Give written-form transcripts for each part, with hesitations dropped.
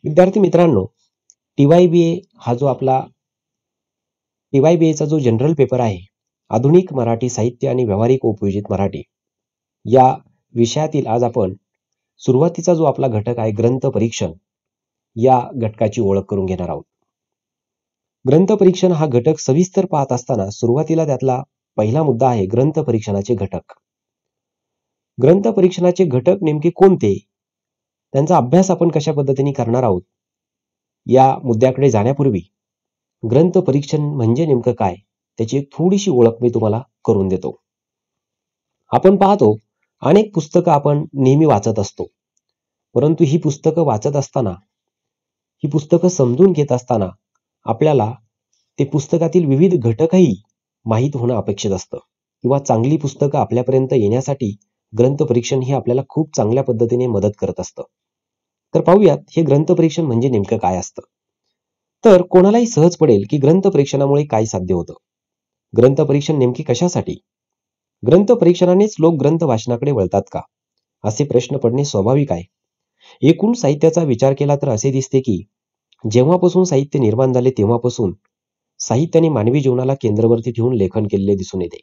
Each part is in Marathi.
विद्यार्थी मित्रांनो, टी-वाय-बी-ए हा जो आपला टी-वाय-बी-एचा जो जनरल पेपर आहे, आधुनिक मराठी साहित्य आणि व्यावहारिक उपयोजित मराठी या विषयातील आज आपण सुरुवातीचा जो आपला घटक आहे ग्रंथ परीक्षण या घटकाची ओळख करून घेणार आहोत. ग्रंथ परीक्षण हा घटक सविस्तर पाहत असताना सुरुवातीला त्यातला पहिला मुद्दा आहे ग्रंथ परीक्षणाचे घटक. ग्रंथ परीक्षणाचे घटक नेमके कोणते, त्यांचा अभ्यास आपण कशा पद्धतीने करणार आहोत या मुद्द्याकडे जाण्यापूर्वी ग्रंथ परीक्षण म्हणजे नेमकं काय त्याची एक थोडीशी ओळख मी तुम्हाला करून देतो. आपण पाहतो अनेक पुस्तकं आपण नेहमी वाचत असतो, परंतु ही पुस्तकं वाचत असताना, ही पुस्तकं समजून घेत असताना आपल्याला ते पुस्तकातील विविध घटकही माहीत होणं अपेक्षित असतं किंवा चांगली पुस्तकं आपल्यापर्यंत येण्यासाठी ग्रंथ परीक्षण हे आपल्याला खूप चांगल्या पद्धतीने मदत करत असतं. तर पाहूयात हे ग्रंथ परीक्षण म्हणजे नेमकं काय असतं. तर कोणालाही सहज पडेल की ग्रंथ परीक्षणामुळे काय साध्य होतं, ग्रंथ परीक्षण नेमकी कशासाठी, ग्रंथ परीक्षणानेच लोक ग्रंथ वाचनाकडे वळतात का, असे प्रश्न पडणे स्वाभाविक आहे. एकूण साहित्याचा विचार केला तर असे दिसते की जेव्हापासून साहित्य निर्माण झाले तेव्हापासून साहित्याने मानवी जीवनाला केंद्रवरती ठेवून लेखन केलेले दिसून येते.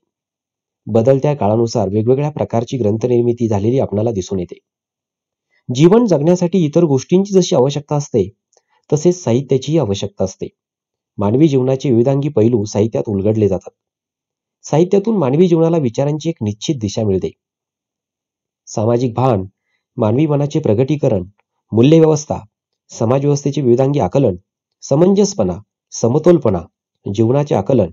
बदलत्या काळानुसार वेगवेगळ्या प्रकारची ग्रंथ निर्मिती झालेली आपल्याला दिसून येते. जीवन जगण्यासाठी इतर गोष्टींची जशी आवश्यकता असते तसेच साहित्याचीही आवश्यकता असते. मानवी जीवनाचे विविधांगी पैलू साहित्यात उलगडले जातात. साहित्यातून मानवी जीवनाला विचारांची एक निश्चित दिशा मिळते. सामाजिक भान, मानवी मनाचे प्रगटीकरण, मूल्यव्यवस्था, समाज व्यवस्थेचे विविधांगी आकलन, समंजसपणा, समतोलपणा, जीवनाचे आकलन,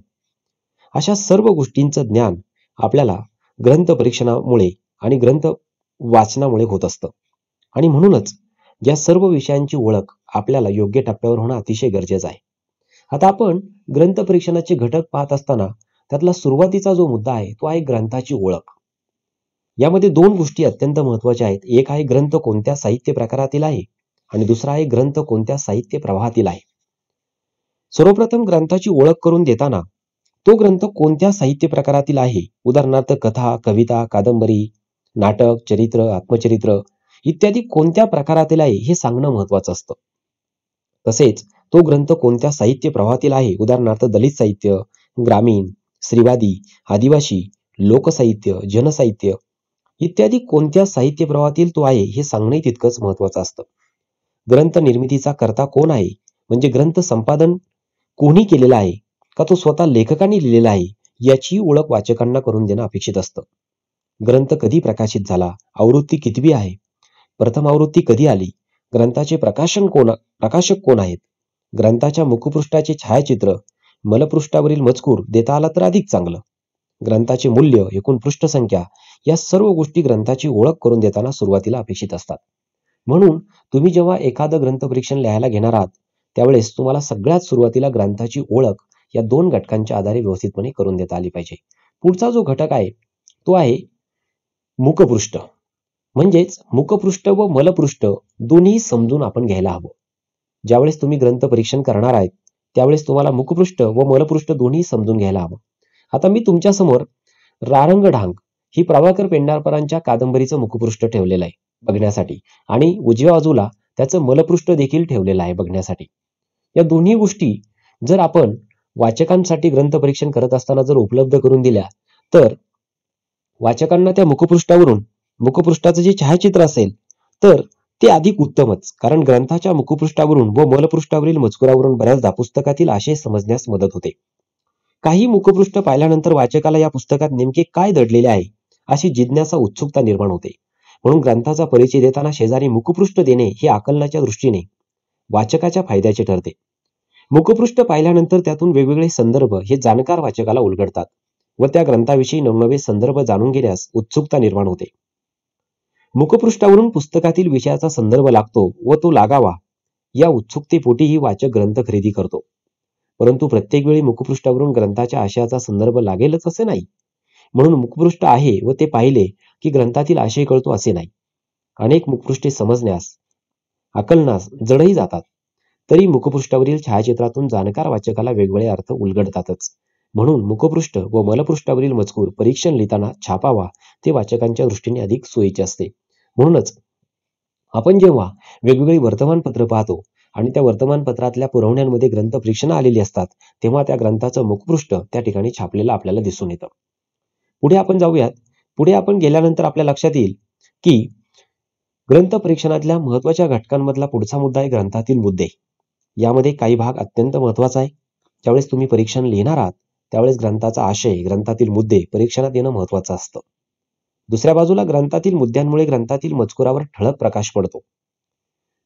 अशा सर्व गोष्टींचं ज्ञान आपल्याला ग्रंथ परीक्षणामुळे आणि ग्रंथ वाचनामुळे होत असतं. आणि म्हणूनच या सर्व विषयांची ओळख आपल्याला योग्य टप्प्यावर होणं अतिशय गरजेचं आहे. आता आपण ग्रंथ परीक्षणाचे घटक पाहत असताना त्यातला सुरुवातीचा जो मुद्दा आहे तो आहे ग्रंथाची ओळख. यामध्ये दोन गोष्टी अत्यंत महत्त्वाच्या आहेत. एक आहे ग्रंथ कोणत्या साहित्य प्रकारातील आहे आणि दुसरा आहे ग्रंथ कोणत्या साहित्य प्रवाहातील आहे. सर्वप्रथम ग्रंथाची ओळख करून देताना तो ग्रंथ कोणत्या साहित्य प्रकारातील आहे, उदाहरणार्थ कथा, कविता, कादंबरी, नाटक, चरित्र, आत्मचरित्र इत्यादी कोणत्या प्रकारातील आहे हे सांगणं महत्त्वाचं असतं. तसेच तो ग्रंथ कोणत्या साहित्य प्रवाहातील आहे, उदाहरणार्थ दलित साहित्य, ग्रामीण, स्त्रीवादी, आदिवासी, लोकसाहित्य, जनसाहित्य इत्यादी कोणत्या साहित्य प्रवाहातील तो आहे हे सांगणंही तितकंच महत्त्वाचं असतं. ग्रंथ निर्मितीचा कर्ता कोण आहे, म्हणजे ग्रंथ संपादन कोणी केलेला आहे का तो स्वतः लेखकांनी लिहिलेला आहे, याची ओळख वाचकांना करून देणं अपेक्षित असतं. ग्रंथ कधी प्रकाशित झाला, आवृत्ती कितवी आहे, प्रथम आवृत्ती कधी आली, ग्रंथाचे प्रकाशक कोण आहेत, ग्रंथाच्या मुखपृष्ठाचे छायाचित्र, मलपृष्ठावरील मजकूर देता आला तर अधिक चांगलं, ग्रंथाचे मूल्य, एकूण पृष्ठसंख्या या सर्व गोष्टी ग्रंथाची ओळख करून देताना सुरुवातीला अपेक्षित असतात. म्हणून तुम्ही जेव्हा एखादं ग्रंथ परीक्षण लिहायला घेणार आहात त्यावेळेस तुम्हाला सगळ्यात सुरुवातीला ग्रंथाची ओळख या दोन घटकांच्या आधारे व्यवस्थितपणे करून देता आली पाहिजे. पुढचा जो घटक आहे तो आहे मुखपृष्ठ. म्हणजेच मुखपृष्ठ व मलपृष्ठ दोन्ही समजून आपण घ्यायला हवं. ज्यावेळेस तुम्ही ग्रंथ परीक्षण करणार आहेत त्यावेळेस तुम्हाला मुखपृष्ठ व मलपृष्ठ दोन्ही समजून घ्यायला हवं. आता मी तुमच्या समोर रारंग ढांग ही प्रभाकर पेंढारकरांच्या कादंबरीचं मुखपृष्ठ ठेवलेलं आहे बघण्यासाठी आणि उजव्या बाजूला त्याचं मलपृष्ठ देखील ठेवलेलं आहे बघण्यासाठी. या दोन्ही गोष्टी जर आपण वाचकांसाठी ग्रंथ परीक्षण करत असताना जर उपलब्ध करून दिल्या तर वाचकांना त्या मुखपृष्ठाचं जे छायाचित्र असेल तर ते अधिक उत्तमच, कारण ग्रंथाच्या मुखपृष्ठावरून व मलपृष्ठावरील मजकुरावरून बऱ्याचदा पुस्तकातील आशय समजण्यास मदत होते. काही मुखपृष्ठ पाहिल्यानंतर वाचकाला या पुस्तकात नेमके काय दडलेले आहे अशी जिज्ञासा, उत्सुकता निर्माण होते. म्हणून ग्रंथाचा परिचय देताना शेजारी मुखपृष्ठ देणे हे आकलनाच्या दृष्टीने वाचकाच्या फायद्याचे ठरते. मुखपृष्ठ पाहिल्यानंतर त्यातून वेगवेगळे संदर्भ हे जाणकार वाचकाला उलगडतात व त्या ग्रंथाविषयी नवनवे संदर्भ जाणून घेण्यास उत्सुकता निर्माण होते. मुखपृष्ठावरून पुस्तकातील विषयाचा संदर्भ लागतो व तो लागावा या उत्सुकतेपोटीही वाचक ग्रंथ खरेदी करतो. परंतु प्रत्येक वेळी मुखपृष्ठावरून ग्रंथाच्या आशयाचा संदर्भ लागेलच असे नाही. म्हणून मुखपृष्ठ आहे व ते पाहिले की ग्रंथातील आशय कळतो असे नाही. अनेक मुखपृष्ठे समजण्यास, आकलनास जडही जातात. तरी मुखपृष्ठावरील छायाचित्रातून जाणकार वाचकाला वेगवेगळे अर्थ उलगडतातच. म्हणून मुखपृष्ठ व मलपृष्ठावरील मजकूर परीक्षण लिहिताना छापावा ते वाचकांच्या दृष्टीने अधिक सोयीचे असते. म्हणूनच आपण जेव्हा वेगवेगळी वर्तमानपत्र पाहतो आणि त्या वर्तमानपत्रातल्या पुरवण्यांमध्ये ग्रंथ परीक्षणं आलेली असतात, तेव्हा त्या ग्रंथाचं मुखपृष्ठ त्या ठिकाणी छापलेलं आपल्याला दिसून येतं. पुढे आपण जाऊयात. पुढे आपण गेल्यानंतर आपल्या लक्षात येईल की ग्रंथ परीक्षणातल्या महत्वाच्या घटकांमधला पुढचा मुद्दा आहे ग्रंथातील मुद्दे. यामध्ये काही भाग अत्यंत महत्वाचा आहे. ज्यावेळेस तुम्ही परीक्षण लिहिणार आहात त्यावेळेस ग्रंथाचा आशय, ग्रंथातील मुद्दे परीक्षणात येणं महत्वाचं असतं. दुसऱ्या बाजूला ग्रंथातील मुद्द्यांमुळे ग्रंथातील मजकुरावर ठळक प्रकाश पडतो.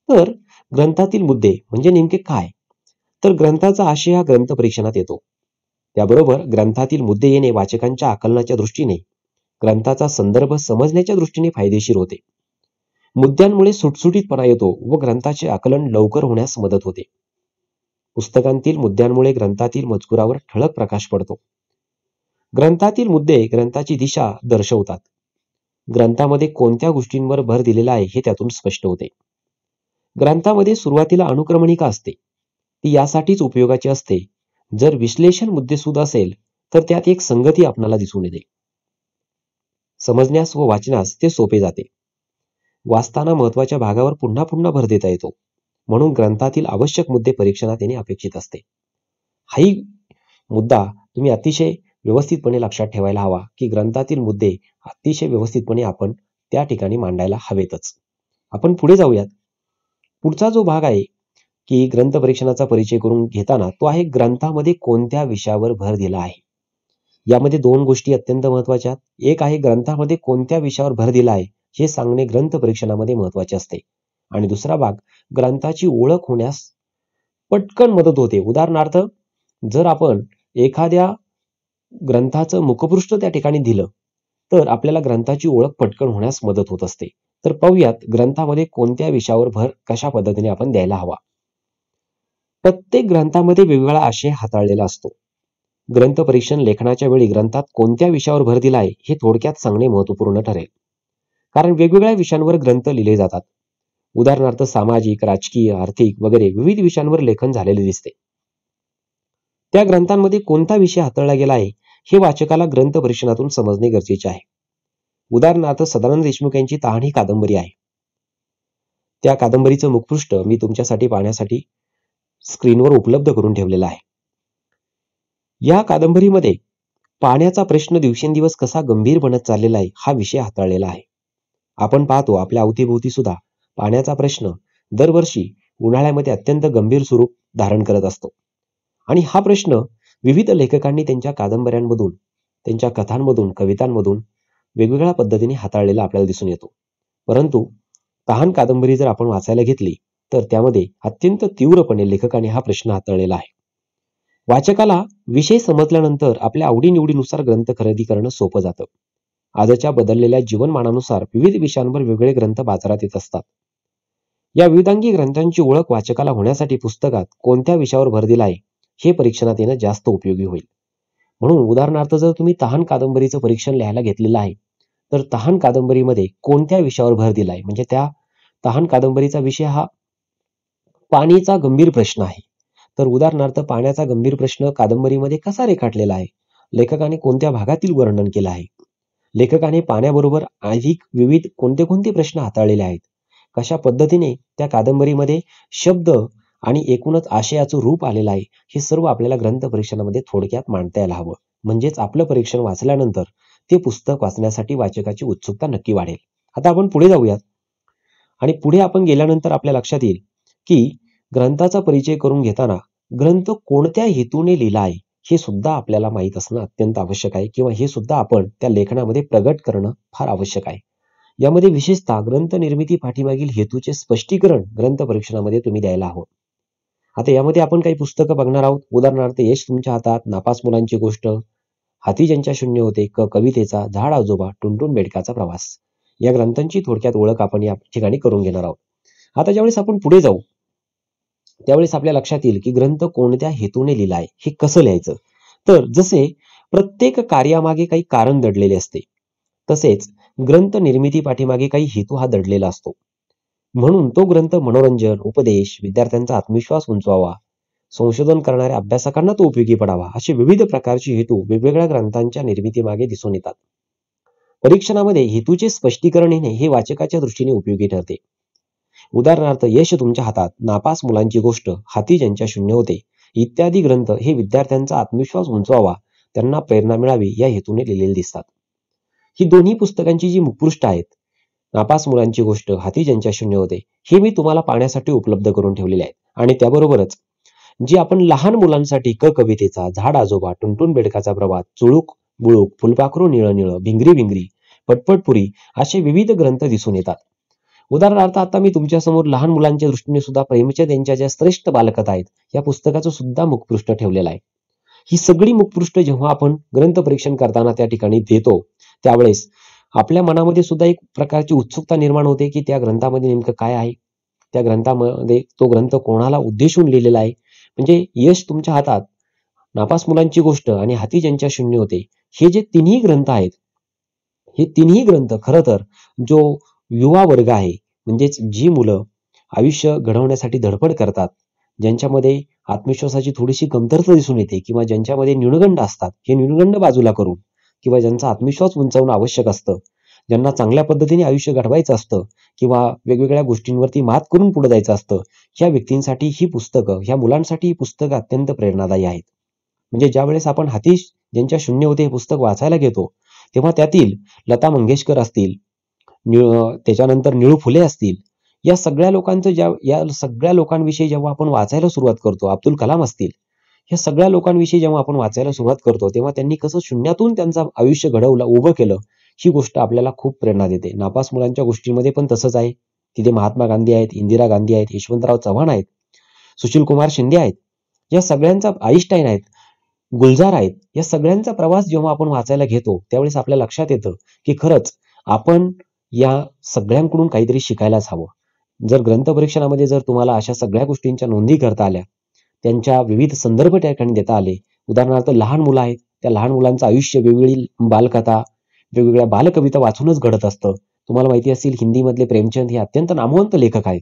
तर ग्रंथातील मुद्दे म्हणजे नेमके काय? तर ग्रंथाचा आशय हा ग्रंथ परीक्षणात येतो. त्याबरोबर ग्रंथातील मुद्दे येणे वाचकांच्या आकलनाच्या दृष्टीने, ग्रंथाचा संदर्भ समजण्याच्या दृष्टीने फायदेशीर होते. मुद्द्यांमुळे सुटसुटीतपणा येतो व ग्रंथाचे आकलन लवकर होण्यास मदत होते. पुस्तकांतील मुद्द्यांमुळे ग्रंथातील मजकुरावर ठळक प्रकाश पडतो. ग्रंथातील मुद्दे ग्रंथाची दिशा दर्शवतात. ग्रंथामध्ये कोणत्या गोष्टींवर भर दिलेला आहे हे त्यातून स्पष्ट होते. ग्रंथामध्ये सुरुवातीला अनुक्रमणिका असते. ती यासाठीच उपयोगाची असते, जर विश्लेषण मुद्देसूद असेल तर त्यात एक संगती आपणाला दिसून येते. समजण्यास व वाचण्यास ते सोपे जाते. वाचताना महत्वाच्या भागावर पुन्हा पुन्हा भर देता येतो. म्हणून ग्रंथातील आवश्यक मुद्दे परीक्षणात येणे अपेक्षित असते. हाही मुद्दा तुम्ही अतिशय व्यवस्थितपणे लक्षात ठेवायला हवा की ग्रंथातील मुद्दे अतिशय व्यवस्थितपणे आपण त्या ठिकाणी मांडायला हवेतच. आपण पुढे जाऊयात. पुढचा जो भाग आहे की ग्रंथ परीक्षणाचा परिचय करून घेताना तो आहे ग्रंथामध्ये कोणत्या विषयावर भर दिला आहे. यामध्ये दोन गोष्टी अत्यंत महत्वाच्या. एक आहे ग्रंथामध्ये कोणत्या विषयावर भर दिला आहे हे सांगणे ग्रंथ परीक्षणामध्ये महत्वाचे असते. आणि दुसरा भाग ग्रंथाची ओळख होण्यास पटकन मदत होते. उदाहरणार्थ जर आपण एखाद्या ग्रंथाचं मुखपृष्ठ त्या ठिकाणी दिलं तर आपल्याला ग्रंथाची ओळख पटकन होण्यास मदत होत असते. तर पाहूयात ग्रंथामध्ये कोणत्या विषयावर भर कशा पद्धतीने आपण द्यायला हवा. प्रत्येक ग्रंथामध्ये वेगवेगळा आशय हाताळलेला असतो. ग्रंथ परीक्षण लेखनाच्या वेळी ग्रंथात कोणत्या विषयावर भर दिला आहे हे थोडक्यात सांगणे महत्वपूर्ण ठरेल. कारण वेगवेगळ्या विषयांवर ग्रंथ लिहिले जातात. उदाहरणार्थ सामाजिक, राजकीय, आर्थिक वगैरे विविध विषयांवर लेखन झालेले दिसते. त्या ग्रंथांमध्ये कोणता विषय हाताळला गेला आहे हे वाचकाला ग्रंथ परीक्षणातून समजणे गरजेचे आहे. उदाहरणार्थ सदानंद देशमुख यांची तहान ही कादंबरी आहे. त्या कादंबरीचं मुखपृष्ठ मी तुमच्यासाठी पाहण्यासाठी स्क्रीनवर उपलब्ध करून ठेवलेला आहे. या कादंबरीमध्ये पाण्याचा प्रश्न दिवसेंदिवस कसा गंभीर बनत चाललेला आहे हा विषय हाताळलेला आहे. आपण पाहतो आपल्या अवतीभोवती सुद्धा पाण्याचा प्रश्न दरवर्षी उन्हाळ्यामध्ये अत्यंत गंभीर स्वरूप धारण करत असतो. आणि हा प्रश्न विविध लेखकांनी त्यांच्या कादंबऱ्यांमधून, त्यांच्या कथांमधून, कवितांमधून वेगवेगळ्या पद्धतीने हाताळलेला आपल्याला दिसून येतो. परंतु तहान कादंबरी जर आपण वाचायला घेतली तर त्यामध्ये अत्यंत तीव्रपणे लेखकाने हा प्रश्न हाताळलेला आहे. वाचकाला विषय समजल्यानंतर आपल्या आवडीनिवडीनुसार ग्रंथ खरेदी करणं सोपं जातं. आजच्या बदललेल्या जीवनमानानुसार विविध विषयांवर वेगवेगळे ग्रंथ बाजारात येत असतात. या विविधांगी ग्रंथांची ओळख वाचकाला होण्यासाठी पुस्तकात कोणत्या विषयावर भर दिला आहे हे परीक्षणात येणं जास्त उपयोगी होईल. म्हणून उदाहरणार्थ जर तुम्ही तहान कादंबरीचं परीक्षण लिहायला घेतलेलं आहे तर तहान कादंबरीमध्ये कोणत्या विषयावर भर दिला आहे, म्हणजे त्या तहान कादंबरीचा विषय हा पाणीचा गंभीर प्रश्न आहे. तर उदाहरणार्थ पाण्याचा गंभीर प्रश्न कादंबरीमध्ये कसा रेखाटलेला आहे, लेखकाने कोणत्या भागातील वर्णन केलं आहे, लेखकाने पाण्याबरोबर अधिक विविध कोणते कोणते प्रश्न हाताळलेले आहेत, कशा पद्धतीने त्या कादंबरीमध्ये शब्द आणि एकूणच आशयाचं रूप आलेलं आहे, हे सर्व आपल्याला ग्रंथ परीक्षणामध्ये थोडक्यात मांडता यायला हवं. म्हणजेच आपलं परीक्षण वाचल्यानंतर ते पुस्तक वाचण्यासाठी वाचकाची उत्सुकता नक्की वाढेल. आता आपण पुढे जाऊयात. आणि पुढे आपण गेल्यानंतर आपल्या लक्षात येईल की ग्रंथाचा परिचय करून घेताना ग्रंथ कोणत्या हेतूने लिहिला आहे हे सुद्धा आपल्याला माहीत असणं अत्यंत आवश्यक आहे, किंवा हे सुद्धा आपण त्या लेखनामध्ये प्रगट करणं फार आवश्यक आहे. यामध्ये विशेषतः ग्रंथ निर्मिती पाठीमागील हेतूचे स्पष्टीकरण ग्रंथ परीक्षणामध्ये तुम्ही द्यायला हवं. आता यामध्ये आपण काही पुस्तकं बघणार आहोत. उदाहरणार्थ यश तुमच्या हातात, नापास मुलांची गोष्ट, हाती ज्यांच्या शून्य होते, कवितेचा, झाड आजोबा, टुनटुन बेडकाचा प्रवास, या ग्रंथांची थोडक्यात ओळख आपण या ठिकाणी करून घेणार आहोत. आता ज्यावेळेस आपण पुढे जाऊ त्यावेळेस आपल्या लक्षात येईल की ग्रंथ कोणत्या हेतूने लिहिला आहे, हे कसं लिहायचं. तर जसे प्रत्येक कार्यामागे काही कारण दडलेले असते, तसेच ग्रंथ निर्मिती पाठीमागे काही हेतू हा दडलेला असतो. म्हणून तो ग्रंथ मनोरंजन, उपदेश, विद्यार्थ्यांचा आत्मविश्वास उंचवावा, संशोधन करणाऱ्या अभ्यासकांना तो उपयोगी पडावा, असे विविध प्रकारचे हेतू वेगवेगळ्या ग्रंथांच्या निर्मितीमागे दिसून येतात. परीक्षणामध्ये हेतूचे स्पष्टीकरण येणे हे वाचकाच्या दृष्टीने उपयोगी ठरते. उदाहरणार्थ यश तुमच्या हातात, नापास मुलांची गोष्ट, हाती ज्यांच्या शून्य होते इत्यादी ग्रंथ हे विद्यार्थ्यांचा आत्मविश्वास उंचवावा, त्यांना प्रेरणा मिळावी या हेतूने लिहिलेले दिसतात. ही दोन्ही पुस्तकांची जी मुखपृष्ठ आहेत, नापास मुलांची गोष्ट, हाती ज्यांच्या शून्य होते, हे मी तुम्हाला पाहण्यासाठी उपलब्ध करून ठेवलेले आहेत. आणि त्याबरोबरच जी आपण लहान मुलांसाठी कवितेचा, झाड आजोबा, टुनटुन बेडकाचा प्रभात, चुळूक बुळूक, फुलपाखरू निळं निळं, भिंगरी भिंगरी, पटपटपुरी असे विविध ग्रंथ दिसून येतात. उदाहरणार्थ आता मी तुमच्यासमोर लहान मुलांच्या दृष्टीने सुद्धा प्रेमचंद यांच्या ज्या श्रेष्ठ बालकथा आहेत या पुस्तकाचं सुद्धा मुखपृष्ठ ठेवलेलं आहे. ही सगळी मुखपृष्ठ जेव्हा आपण ग्रंथ परीक्षण करताना त्या ठिकाणी देतो, त्यावेळेस आपल्या मनामध्ये सुद्धा एक प्रकारची उत्सुकता निर्माण होते की त्या ग्रंथामध्ये नेमकं काय आहे, त्या ग्रंथामध्ये तो ग्रंथ कोणाला उद्देशून लिहिलेला आहे. म्हणजे यश तुमच्या हातात, नापास मुलांची गोष्ट आणि हाती ज्यांच्या शून्य होते, हे जे तिन्ही ग्रंथ आहेत, हे तिन्ही ग्रंथ खरं तर जो युवा वर्ग आहे, म्हणजेच जी मुलं आयुष्य घडवण्यासाठी धडपड करतात, ज्यांच्यामध्ये आत्मविश्वासाची थोडीशी कमतरता दिसून येते किंवा ज्यांच्यामध्ये न्यूनगंड असतात, हे न्यूनगंड बाजूला करून किंवा ज्यांचा आत्मविश्वास उंचावणं आवश्यक असतं, ज्यांना चांगल्या पद्धतीने आयुष्य घडवायचं असतं किंवा वेगवेगळ्या गोष्टींवरती मात करून पुढे जायचं असतं, ह्या व्यक्तींसाठी ही पुस्तकं, ह्या मुलांसाठी ही पुस्तकं अत्यंत प्रेरणादायी आहेत. म्हणजे ज्यावेळेस आपण हाती ज्यांच्या शून्य होते हे पुस्तक वाचायला घेतो, तेव्हा त्यातील लता मंगेशकर असतील, त्याच्यानंतर निळू फुले असतील, या सगळ्या लोकांविषयी जेव्हा आपण वाचायला सुरुवात करतो, अब्दुल कलाम असतील, या सगळ्या लोकांविषयी जेव्हा आपण वाचायला सुरुवात करतो, तेव्हा त्यांनी कसं शून्यातून त्यांचं आयुष्य घडवलं, उभं केलं, ही गोष्ट आपल्याला खूप प्रेरणा देते. नापास मुलांच्या गोष्टींमध्ये पण तसंच आहे. तिथे महात्मा गांधी आहेत, इंदिरा गांधी आहेत, यशवंतराव चव्हाण आहेत, सुशील कुमार शिंदे आहेत, या सगळ्यांचा, आईन्स्टाईन आहेत, गुलजार आहेत, या सगळ्यांचा प्रवास जेव्हा आपण वाचायला घेतो, त्यावेळेस आपल्या लक्षात येतं की खरंच आपण या सगळ्यांकडून काहीतरी शिकायलाच हवं. जर ग्रंथ परीक्षणामध्ये जर तुम्हाला अशा सगळ्या गोष्टींच्या नोंदी करता आल्या, त्यांच्या विविध संदर्भ त्या ठिकाणी देता आले, उदाहरणार्थ लहान मुलं आहेत, त्या लहान मुलांचं आयुष्य वेगवेगळी बालकथा, वेगवेगळ्या बालकविता वाचूनच घडत असतं. तुम्हाला माहिती असेल हिंदीमधले प्रेमचंद हे अत्यंत नामवंत लेखक आहेत.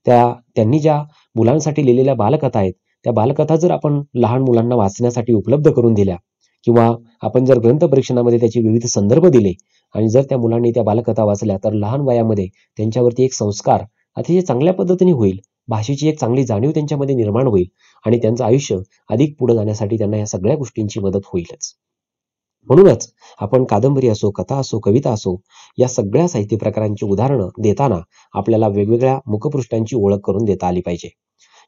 त्यांनी ज्या मुलांसाठी लिहिलेल्या बालकथा आहेत, त्या बालकथा जर आपण लहान मुलांना वाचण्यासाठी उपलब्ध करून दिल्या किंवा आपण जर ग्रंथ परीक्षणामध्ये त्याचे विविध संदर्भ दिले आणि जर त्या मुलांनी त्या बालकथा वाचल्या, तर लहान वयामध्ये त्यांच्यावरती एक संस्कार अतिशय चांगल्या पद्धतीने होईल, भाषेची एक चांगली जाणीव त्यांच्यामध्ये निर्माण होईल आणि त्यांचं आयुष्य अधिक पुढे जाण्यासाठी त्यांना या सगळ्या गोष्टींची मदत होईलच. म्हणूनच आपण कादंबरी असो, कथा असो, कविता असो, या सगळ्या साहित्य प्रकारांची उदाहरणं देताना आपल्याला वेगवेगळ्या मुखपृष्ठांची ओळख करून देता आली पाहिजे.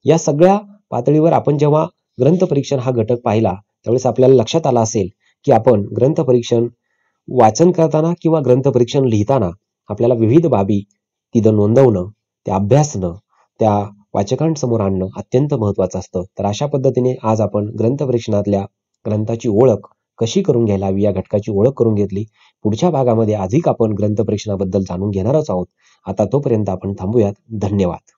या सगळ्या पातळीवर आपण जेव्हा ग्रंथ परीक्षण हा घटक पाहिला, त्यावेळेस आपल्याला लक्षात आलं असेल की आपण ग्रंथ परीक्षण वाचन करताना किंवा ग्रंथ परीक्षण लिहिताना आपल्याला विविध बाबी तिथं नोंदवणं, त्या अभ्यासणं, त्या वाचकांसमोर आणणं अत्यंत महत्वाचं असतं. तर अशा पद्धतीने आज आपण ग्रंथ परीक्षणातल्या ग्रंथाची ओळख कशी करून घ्यायला हवी या घटकाची ओळख करून घेतली. पुढच्या भागामध्ये अधिक आपण ग्रंथ परीक्षणाबद्दल जाणून घेणारच आहोत. आता तोपर्यंत आपण थांबूयात. धन्यवाद.